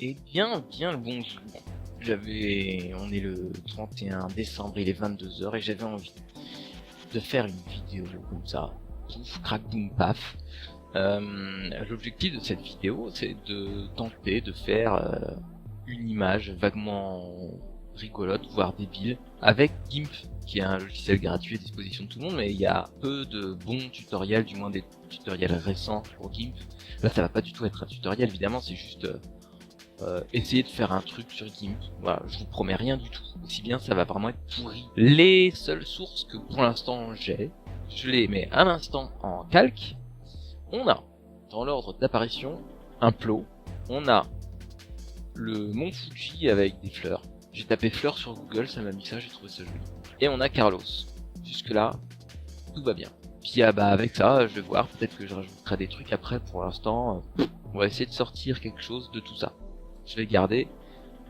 Eh bien le bonjour. On est le 31 décembre, il est 22 h et j'avais envie de faire une vidéo comme ça. Pouf, crac, boum, paf. L'objectif de cette vidéo, c'est de tenter de faire une image vaguement rigolote, voire débile, avec GIMP, qui est un logiciel gratuit à disposition de tout le monde, mais il y a peu de bons tutoriels, du moins des tutoriels récents pour GIMP. Là, ça va pas du tout être un tutoriel, évidemment, c'est juste essayer de faire un truc sur GIMP. Voilà, je vous promets rien du tout. Aussi bien, ça va vraiment être pourri. Les seules sources que pour l'instant j'ai, je les mets à l'instant en calque. On a, dans l'ordre d'apparition, un plot. On a le mont Fuji avec des fleurs. J'ai tapé fleurs sur Google, ça m'a mis ça, j'ai trouvé ça joli. Et on a Carlos. Jusque là, tout va bien. Puis avec ça, je vais voir, peut-être que je rajouterai des trucs après. Pour l'instant, on va essayer de sortir quelque chose de tout ça. Je vais garder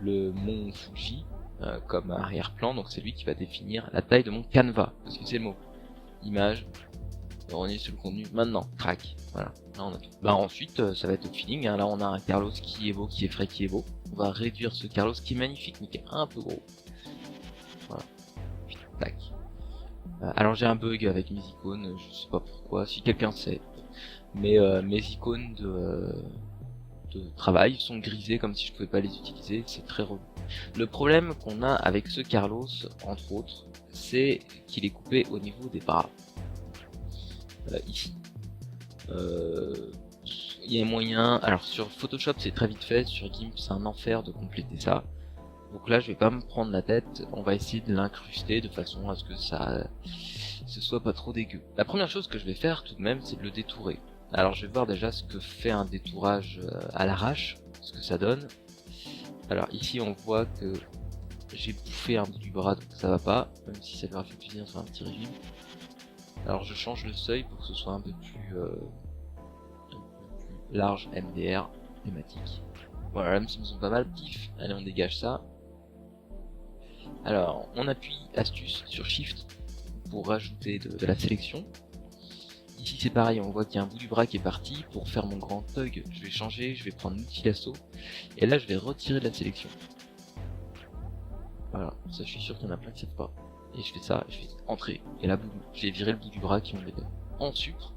le mont Fuji comme arrière-plan, donc c'est lui qui va définir la taille de mon canevas, parce que c'est le mot. Image, on est sur le contenu, maintenant, crac, voilà, là on a tout. Ensuite, ça va être au feeling, hein. Là on a un Carlos qui est beau, qui est frais, qui est beau. On va réduire ce Carlos qui est magnifique, mais qui est un peu gros. Voilà, puis tac. Alors j'ai un bug avec mes icônes, je sais pas pourquoi, si quelqu'un sait, mais mes icônes de travail sont grisées comme si je pouvais pas les utiliser, c'est très relou. Le problème qu'on a avec ce Carlos, entre autres, c'est qu'il est coupé au niveau des bras. Ici. Il y a moyen, alors sur Photoshop c'est très vite fait, sur GIMP c'est un enfer de compléter ça. Donc là je vais pas me prendre la tête, on va essayer de l'incruster de façon à ce que ce soit pas trop dégueu. La première chose que je vais faire tout de même, c'est de le détourer. Alors je vais voir déjà ce que fait un détourage à l'arrache, ce que ça donne. Alors ici on voit que j'ai bouffé un bout du bras, donc ça va pas, même si ça lui aurait fait plaisir sur un petit régime. Alors je change le seuil pour que ce soit un peu plus large, MDR, thématique. Voilà, là, me semble pas mal, pif, allez on dégage ça. Alors on appuie astuce sur Shift pour rajouter de la sélection. Ici c'est pareil, on voit qu'il y a un bout du bras qui est parti. Pour faire mon grand thug, je vais changer, je vais prendre l'outil lasso, et là je vais retirer de la sélection. Voilà, ça je suis sûr qu'il y en a plein qui savent pas. Et je fais ça, je fais entrer, et là boum, j'ai viré le bout du bras qui m'embêtait. En sucre,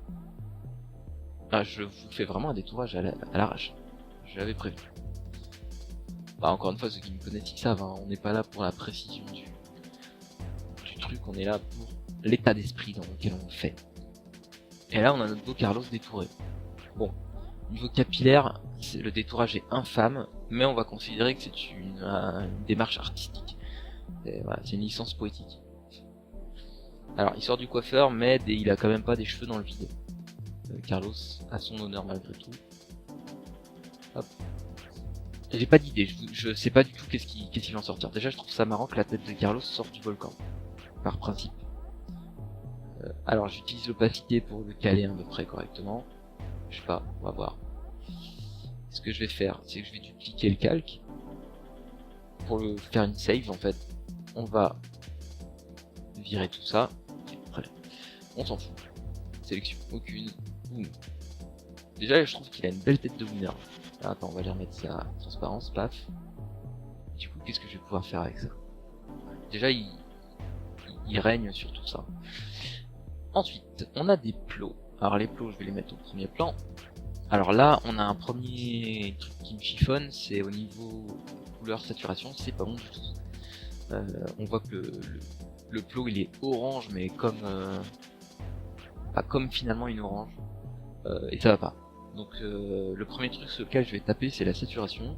je vous fais vraiment un détourage à l'arrache, je l'avais prévu. Encore une fois, ceux qui me connaissent ils savent, hein, on n'est pas là pour la précision du truc, on est là pour l'état d'esprit dans lequel on le fait. Et là on a notre beau Carlos détouré. Bon, niveau capillaire, le détourage est infâme, mais on va considérer que c'est une démarche artistique. Voilà, c'est une licence poétique. Alors il sort du coiffeur, mais il a quand même pas des cheveux dans le vide. Carlos a son honneur malgré tout. Hop. J'ai pas d'idée, je sais pas du tout qu'est-ce qui va en sortir. Déjà je trouve ça marrant que la tête de Carlos sorte du volcan, par principe. Alors j'utilise l'opacité pour le caler à peu près correctement. Je sais pas, on va voir. Ce que je vais faire, c'est que je vais dupliquer le calque. Pour faire une save en fait, on va virer tout ça. Très bien. On s'en fout. Sélection aucune. Boum. Déjà je trouve qu'il a une belle tête de winner. Là, attends, on va lui remettre sa transparence, paf. Du coup, qu'est-ce que je vais pouvoir faire avec ça? Déjà, il règne sur tout ça. Ensuite, on a des plots. Alors les plots, je vais les mettre au premier plan. Alors là, on a un premier truc qui me chiffonne, c'est au niveau couleur saturation, c'est pas bon du tout. On voit que le plot il est orange, mais comme pas comme finalement une orange, et ça va pas. Donc le premier truc sur lequel je vais taper, c'est la saturation.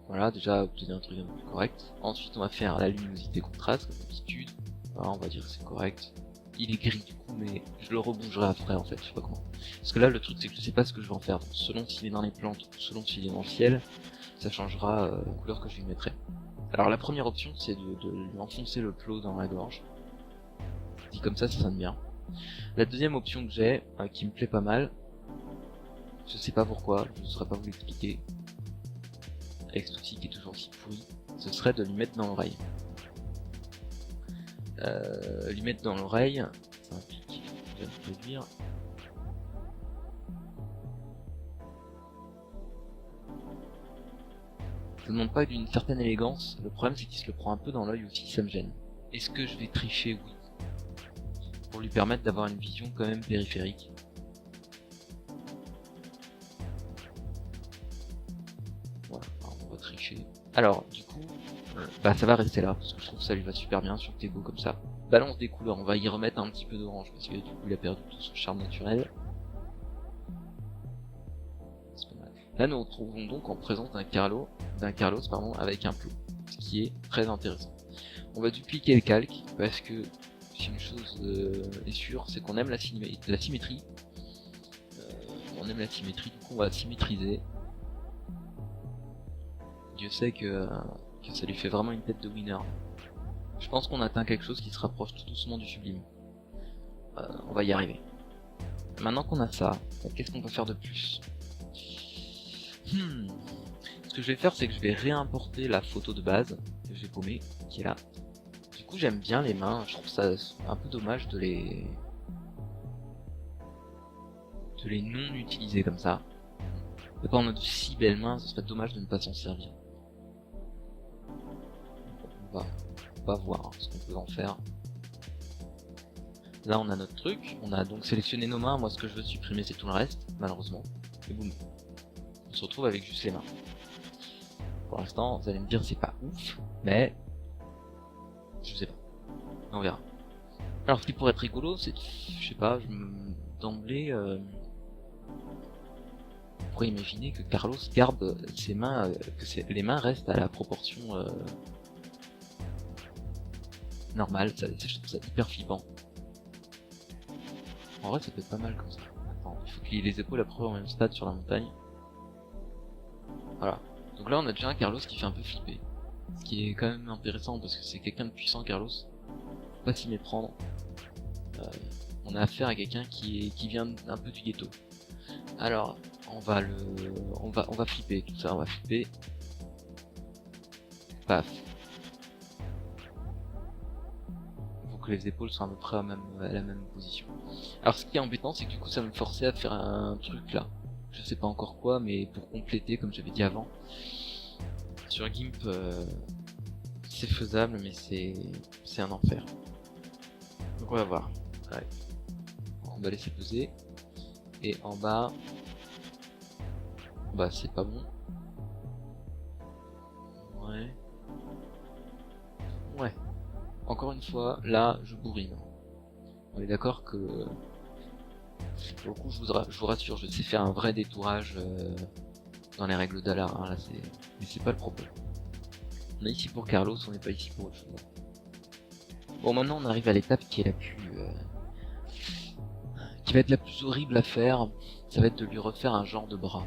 Voilà, déjà obtenir un truc un peu plus correct. Ensuite on va faire la luminosité contraste, comme d'habitude. Voilà, on va dire que c'est correct. Il est gris du coup, mais je le rebougerai après en fait, je sais pas comment. Parce que là le truc c'est que je sais pas ce que je vais en faire. Donc, selon s'il est dans les plantes ou selon s'il est dans le ciel, ça changera la couleur que je lui mettrai. Alors la première option c'est de lui enfoncer le plot dans la gorge. Dit comme ça sonne bien. La deuxième option que j'ai, qui me plaît pas mal, je sais pas pourquoi, je ne saurais pas vous l'expliquer, avec cet outil qui est toujours si pourri, ce serait de lui mettre dans l'oreille. Lui mettre dans l'oreille, ça implique, je vais réduire. Je ne demande pas d'une certaine élégance, le problème c'est qu'il se le prend un peu dans l'œil aussi, ça me gêne. Est-ce que je vais tricher? Oui. Pour lui permettre d'avoir une vision quand même périphérique. Voilà, on va tricher. Alors, du coup, ça va rester là, parce que je trouve que ça lui va super bien sur Tego comme ça. Balance des couleurs, on va y remettre un petit peu d'orange, parce que du coup il a perdu tout son charme naturel. C'est pas mal. Là nous retrouvons donc en présence d'un Carlos avec un plot, ce qui est très intéressant. On va dupliquer le calque, parce que si une chose est sûre, c'est qu'on aime la symétrie. On aime la symétrie, du coup on va symétriser. Dieu sait que ça lui fait vraiment une tête de winner. Je pense qu'on atteint quelque chose qui se rapproche tout doucement du sublime. On va y arriver. Maintenant qu'on a ça, qu'est-ce qu'on peut faire de plus? Ce que je vais faire, c'est que je vais réimporter la photo de base que j'ai paumée, qui est là. Du coup, j'aime bien les mains. Je trouve ça un peu dommage de les non utiliser comme ça. Et quand on a de si belles mains, ce serait dommage de ne pas s'en servir. On va voir ce qu'on peut en faire. Là on a notre truc, on a donc sélectionné nos mains, moi ce que je veux supprimer c'est tout le reste, malheureusement. Et boum, on se retrouve avec juste les mains. Pour l'instant, vous allez me dire c'est pas ouf, mais je sais pas, on verra. Alors ce qui pourrait être rigolo, c'est, je sais pas, d'emblée, on pourrait imaginer que Carlos garde ses mains, les mains restent à la proportion normale, je trouve ça hyper flippant. En vrai ça peut être pas mal comme ça. Attends, il faut qu'il ait les épaules à peu près au même stade sur la montagne. Voilà. Donc là on a déjà un Carlos qui fait un peu flipper. Ce qui est quand même intéressant parce que c'est quelqu'un de puissant, Carlos. Faut pas s'y méprendre. On a affaire à quelqu'un qui vient un peu du ghetto. Alors, on va flipper tout ça, on va flipper. Paf. Faut que les épaules soient à peu près à la même position. Alors ce qui est embêtant, c'est que du coup ça va me forcer à faire un truc là. Je sais pas encore quoi, mais pour compléter, comme j'avais dit avant. Sur Gimp, c'est faisable, mais c'est un enfer. Donc on va voir. Ouais. On va laisser peser. Et en bas, bah c'est pas bon. Ouais. Ouais. Encore une fois, là, je bourrine. On est d'accord que... Pour le coup, je vous rassure, je sais faire un vrai détourage dans les règles d'Alar. Hein, là, mais c'est pas le problème. On est ici pour Carlos, on n'est pas ici pour autre chose. Bon, maintenant on arrive à l'étape qui est la plus... qui va être la plus horrible à faire. Ça va être de lui refaire un genre de bras.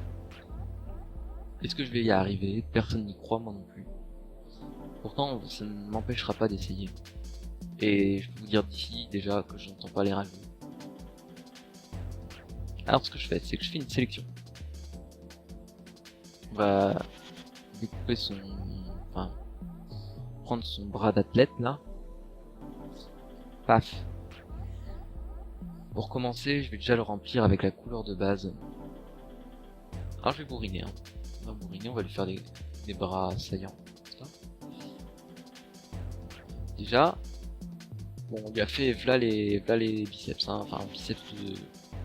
Est-ce que je vais y arriver? Personne n'y croit, moi non plus. Pourtant, ça ne m'empêchera pas d'essayer. Et je peux vous dire d'ici déjà que je n'entends pas les râler. Alors ce que je fais, c'est que je fais une sélection. On va découper enfin, prendre son bras d'athlète là. Paf. Pour commencer, je vais déjà le remplir avec la couleur de base. Alors je vais bourriner. Hein. On va bourriner, on va lui faire des bras saillants. Déjà, bon, on lui a fait v'là les biceps, hein. Enfin biceps de...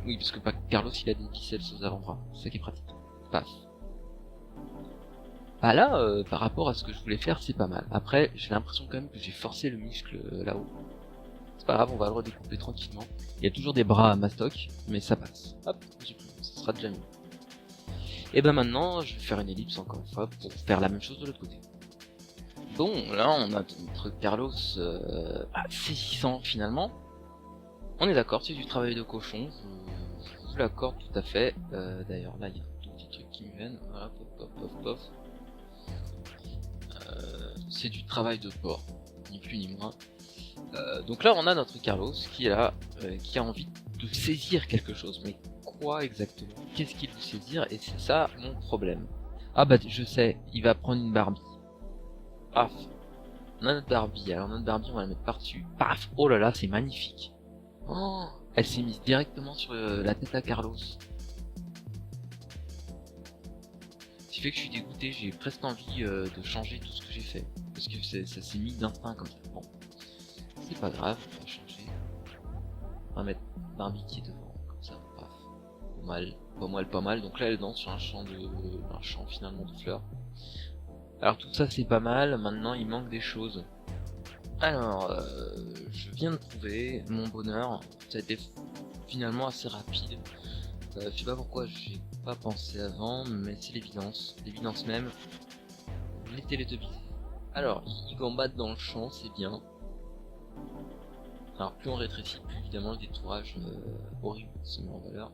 Oui, parce que Carlos il a des biceps aux avant-bras, c'est ça qui est pratique. Paf. Bah là, par rapport à ce que je voulais faire, c'est pas mal. Après, j'ai l'impression quand même que j'ai forcé le muscle là-haut. C'est pas grave, on va le redécouper tranquillement. Il y a toujours des bras à mastoc, mais ça passe. Hop, j'ai pris, ça sera déjà mieux. Et ben maintenant, je vais faire une ellipse encore une fois pour faire la même chose de l'autre côté. Bon, là on a notre Carlos saisissant finalement. On est d'accord, c'est du travail de cochon, je vous l'accorde tout à fait. D'ailleurs là il y a un tout petit truc qui me viennent, voilà, pof. C'est du travail de porc, ni plus ni moins. Donc là on a notre Carlos qui est là, qui a envie de saisir quelque chose, mais quoi exactement? Qu'est-ce qu'il veut saisir? Et c'est ça mon problème. Ah bah je sais, il va prendre une Barbie. Paf. On a notre Barbie, alors notre Barbie on va la mettre par dessus. Paf. Oh là là, c'est magnifique. Oh, elle s'est mise directement sur la tête à Carlos. qui fait que je suis dégoûté, j'ai presque envie de changer tout ce que j'ai fait. Parce que ça s'est mis d'instinct comme ça. Bon, c'est pas grave, on va changer. On va mettre Barbie qui est devant, comme ça, paf. Pas mal. Donc là elle danse sur un champ finalement de fleurs. Alors tout ça c'est pas mal, maintenant il manque des choses. Alors, je viens de trouver mon bonheur, ça a été finalement assez rapide. Je sais pas pourquoi j'ai pas pensé avant, mais c'est l'évidence même. Les Teletubbies. Alors, ils combattent dans le champ, c'est bien. Alors plus on rétrécit, plus évidemment le détourage horrible se met en valeur.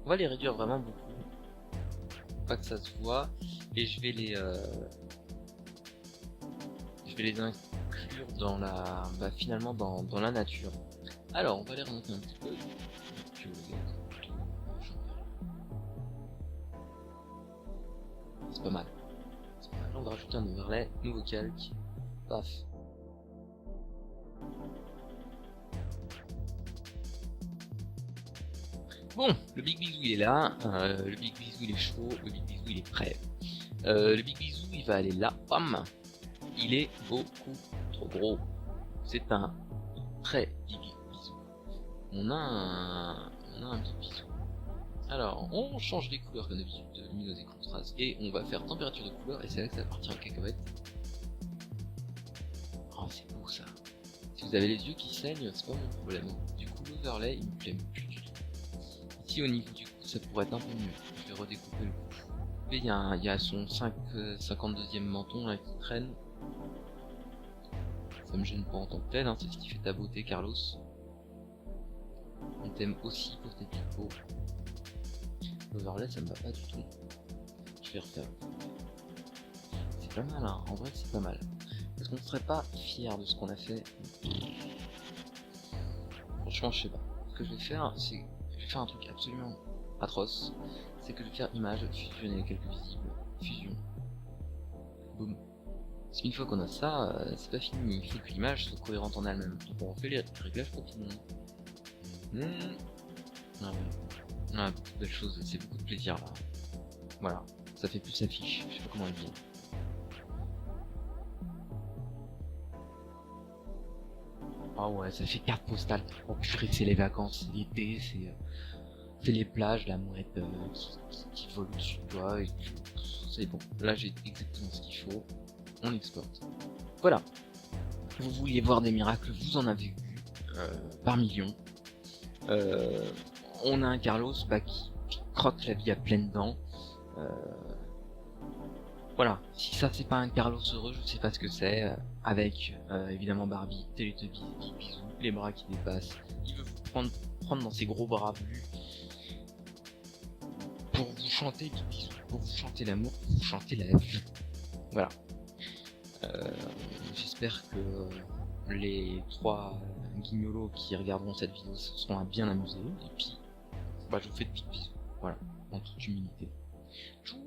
On va les réduire vraiment beaucoup, pas que ça se voit, et je vais les inclure dans la, finalement dans la nature. Alors on va les remonter un petit peu. C'est pas mal. On va rajouter un overlay, nouveau calque, paf. Bon, le Big Bisou il est là, le Big Bisou il est chaud, le Big Bisou il est prêt. Le Big Bisou il va aller là, bam. Il est beaucoup trop gros. C'est un très big bisou. On a un big bisou. Alors, on change les couleurs comme d'habitude de luminosité contraste et on va faire température de couleur et c'est là que ça va partir en cacahuète. Oh, c'est beau ça. Si vous avez les yeux qui saignent, c'est pas mon problème. Du coup, l'overlay il me plaît plus du tout. Ici, au niveau du coup, ça pourrait être un peu mieux. Je vais redécouper le coup. Et il y a son 52e menton là qui traîne. Ça me gêne pas en tant que tel, hein, c'est ce qui fait ta beauté, Carlos. On t'aime aussi pour tes pipeaux. L'overlay, ça me va pas du tout. Je vais refaire. C'est pas mal, hein. En vrai, c'est pas mal. Est-ce qu'on serait pas fier de ce qu'on a fait? Franchement, je sais pas. Ce que je vais faire, c'est je vais faire un truc absolument atroce. C'est que je vais faire image, fusionner quelques visibles, fusion. Boum. Parce qu'une fois qu'on a ça, c'est pas fini, il faut que l'image soit cohérente en elle-même. Donc on refait les réglages pour tout le monde. Ah ouais. Ah, beaucoup de belles choses, c'est beaucoup de plaisir là. Voilà, ça fait plus affiche, je sais pas comment le dire. Ah ouais, ça fait carte postale. Oh purée, c'est les vacances, c'est l'été, c'est les plages, la mouette qui vole au-dessus de toi, et c'est bon. Là j'ai exactement ce qu'il faut. On exporte. Voilà. Vous vouliez voir des miracles, vous en avez vu par millions. On a un Carlos qui croque la vie à pleines dents. Voilà. Si ça c'est pas un Carlos heureux, je sais pas ce que c'est. Avec évidemment Barbie, Teletubbies, Big Bisou, les bras qui dépassent. Il veut vous prendre dans ses gros bras velus pour vous chanter Big Bisou, pour vous chanter l'amour, pour vous chanter la vie. Voilà. J'espère que les 3 guignolos qui regarderont cette vidéo se seront bien amusés. Et puis, je vous fais de big bisous. Voilà, en toute humilité. Tchou.